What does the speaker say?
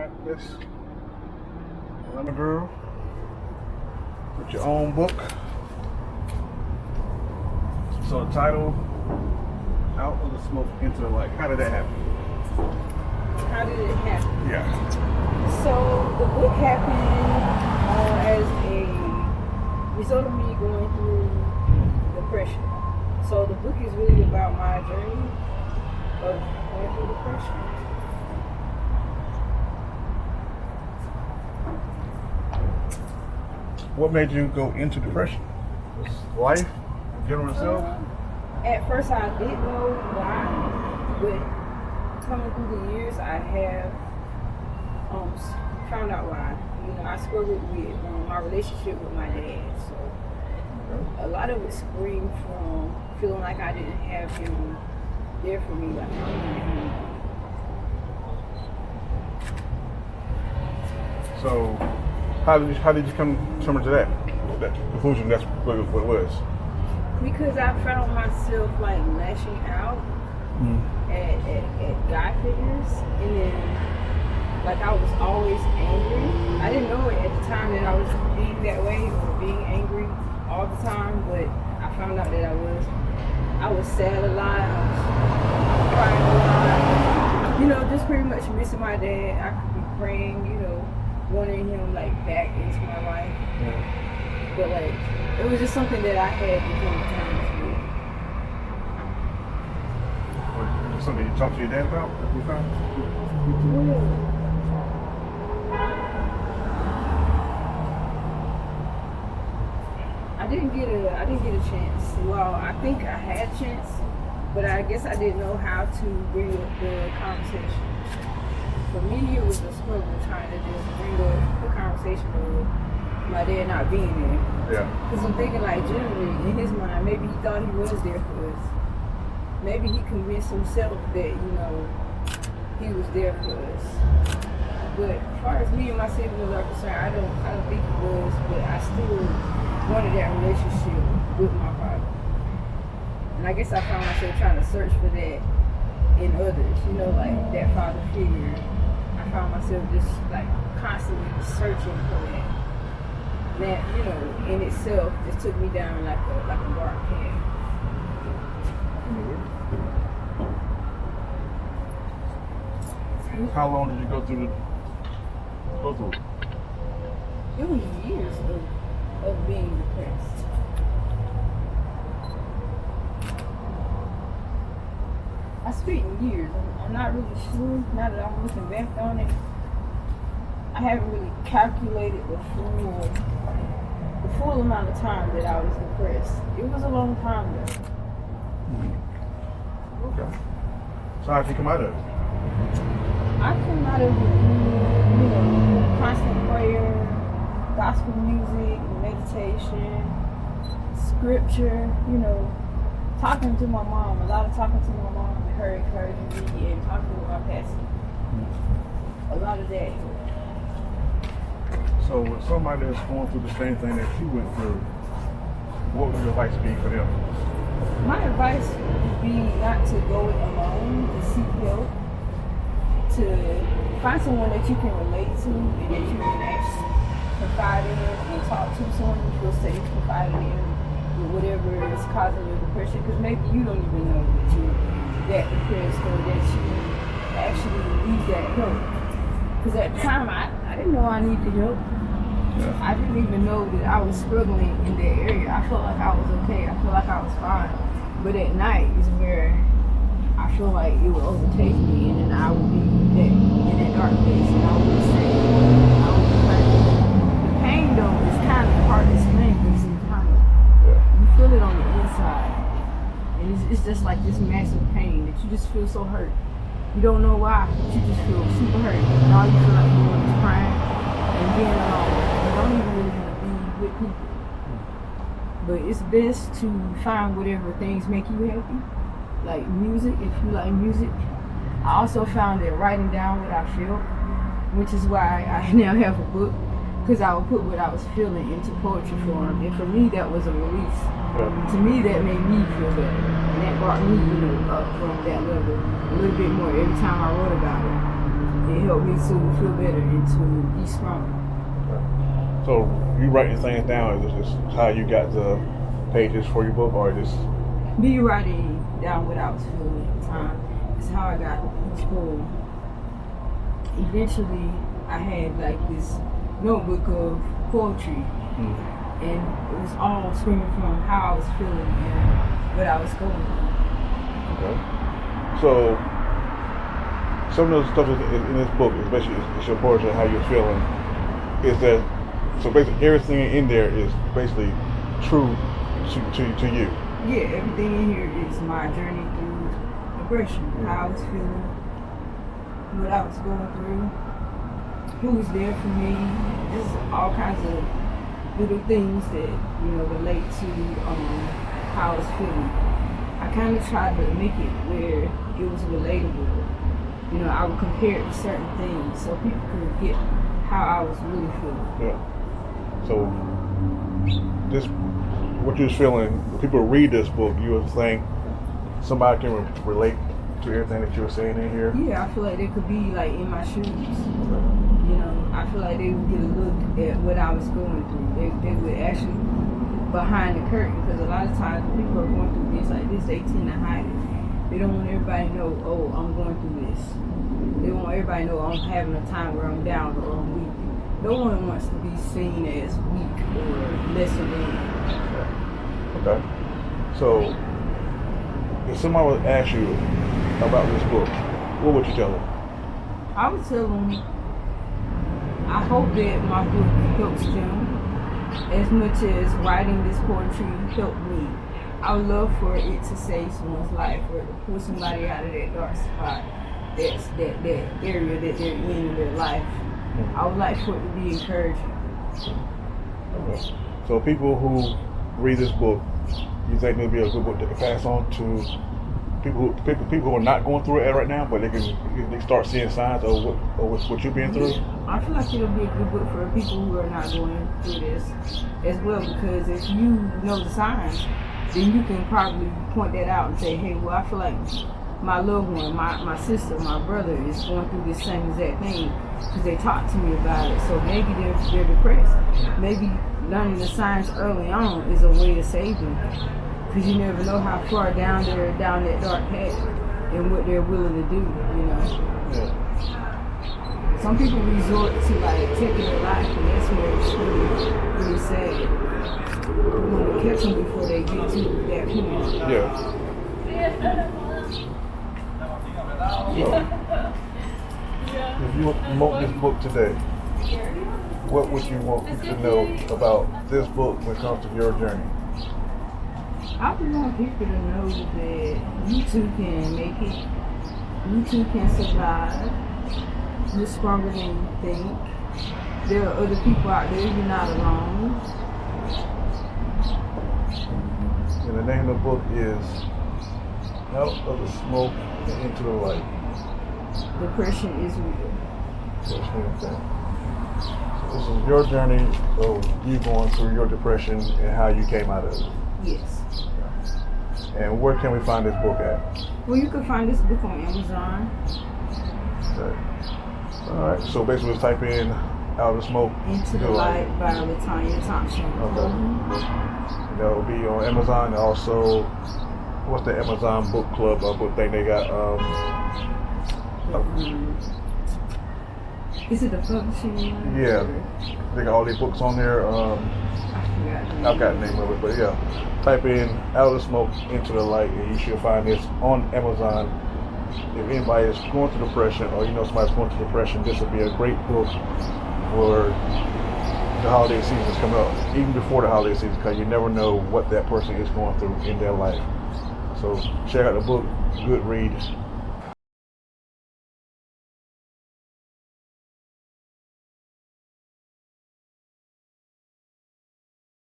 Alright, this Lemon Girl with your own book. So the title, Out of the Smoke into the Light. How did that happen? How did it happen? Yeah. So the book happened as a result of me going through depression. So the book is really about my journey of going through depression. What made you go into depression? Just life, in general itself? At first I didn't know why, but coming through the years I have found out why. You know, I struggled with my relationship with my dad. So a lot of it screamed from feeling like I didn't have him there for me like I wanted him. So how did you come to that conclusion? That's what it was. Because I found myself like lashing out at guy figures, and then like I was always angry. I didn't know it at the time that I was being that way or being angry all the time, but I found out that I was sad a lot, I was crying a lot, you know, just pretty much missing my dad. I could be praying, you know, wanting him like back into my life. Yeah. But like it was just something that I had to come to terms with. Was it something you talked to your dad about that you found? I didn't get a chance. Well, I think I had a chance, but I guess I didn't know how to bring up the conversation. For me, it was a struggle trying to just bring up the conversation of my dad not being there. Yeah. Because I'm thinking like generally in his mind, maybe he thought he was there for us. Maybe he convinced himself that, you know, he was there for us. But as far as me and my siblings are concerned, I don't think he was, but I still wanted that relationship with my father. And I guess I found myself trying to search for that in others, you know, like that father figure. I found myself just like constantly searching for that. That, you know, in itself just took me down like a dark path. How long did you go through it? It was years of being depressed. I speak in years. I'm not really sure now that I'm looking back on it. I haven't really calculated the full amount of time that I was depressed. It was a long time though. Okay. So how'd you come out of it? I came out of it through, you know, constant prayer, gospel music, meditation, scripture, you know, talking to my mom, a lot of talking to my mom and her encouraging me and talking with my pastor. A lot of that. So with somebody that's going through the same thing that you went through, what would your advice be for them? My advice would be not to go it alone, to seek help, to find someone that you can relate to and that you can actually confide in and talk to, someone you feel safe confiding in with whatever is causing your depression, because maybe you don't even know that you're that depressed or that you actually need that help. Because at the time, I didn't know I needed help. Yeah. I didn't even know that I was struggling in that area. I felt like I was okay. I felt like I was fine. But at night is where I feel like it would overtake me, and then I would be in that dark place, and I would be sad. I would be hurting. The pain, though, is kind of hard to explain because you feel it on the inside. And it's just like this massive pain that you just feel so hurt. You don't know why, but you just feel super hurt. And all you feel like you're doing is crying and being alone. You don't even really want to be with people. But it's best to find whatever things make you happy. Like music, if you like music. I also found that writing down what I felt, which is why I now have a book, because I would put what I was feeling into poetry form. And for me, that was a release. To me, that made me feel better. And that brought me, you know, up from that level a little bit more every time I wrote about it. It helped me to feel better and to be stronger. So you writing things down is just how you got the pages for your book, or just Me writing down what I was feeling at the time is how I got each poem. Eventually, I had like this notebook of poetry, and it was all stemming from how I was feeling and what I was going through. okay. So some of the stuff in this book, especially it's your poetry, how you're feeling, is that so basically everything in there is basically true to you. Yeah, everything in here is my journey through depression, how I was feeling, what I was going through, who was there for me. Just all kinds of little things that, relate to how I was feeling. I kind of tried to make it where it was relatable. I would compare it to certain things so people could get how I was really feeling. Yeah. So this, what you was feeling, when people read this book, you would think somebody can relate to everything that you were saying in here? Yeah, I feel like they could be like in my shoes. I feel like they would get a look at what I was going through. They would actually behind the curtain, because a lot of times when people are going through things like this, they tend to hide it. They don't want everybody to know, oh, I'm going through this. They want everybody to know I'm having a time where I'm down or I'm weak. No one wants to be seen as weak or lesser than. Okay. So, if somebody would ask you about this book, what would you tell them? I would tell them, I hope that my book helps them as much as writing this poetry helped me. I would love for it to save someone's life, or to pull somebody out of that dark spot, that area that they're in their life. I would like for it to be encouraging. Okay. So people who read this book, you think it'll be a good book to pass on to people who are not going through it right now, but they start seeing signs of what you're being through? I feel like it'll be a good book for people who are not going through this as well, because if you know the signs, then you can probably point that out and say, hey, well, I feel like my loved one, my sister, my brother is going through this same exact thing, because they talked to me about it. So maybe they're depressed. Maybe learning the signs early on is a way to save them, because you never know how far down they're down that dark path and what they're willing to do. Yeah. Some people resort to like taking their life, and that's where it's really sad. You want to catch them before they get to that point. Yeah. So, if you promote this book today, what would you want people to know about this book when it comes to your journey? I would want people to know that you too can make it. You too can survive. You're stronger than you think. There are other people out there. You're not alone. And the name of the book is Out of the Smoke and Into the Light. Depression is real. So this is your journey of you going through your depression and how you came out of it. Yes. And where can we find this book at? Well, you can find this book on Amazon. Okay. All right. So basically, just type in "Out of the Smoke Into the Light" by Latanya Thompson. Okay. That will be on Amazon. And also, what's the Amazon book club book thing they got? Is it the publishing one? Yeah. They got all their books on there. I've got the name of it, but yeah. Type in "Out of the Smoke, Into the Light" and you should find this on Amazon. If anybody is going through depression, or you know somebody's going through depression, this would be a great book for the holiday season is coming up, even before the holiday season, because you never know what that person is going through in their life. So check out the book, good read.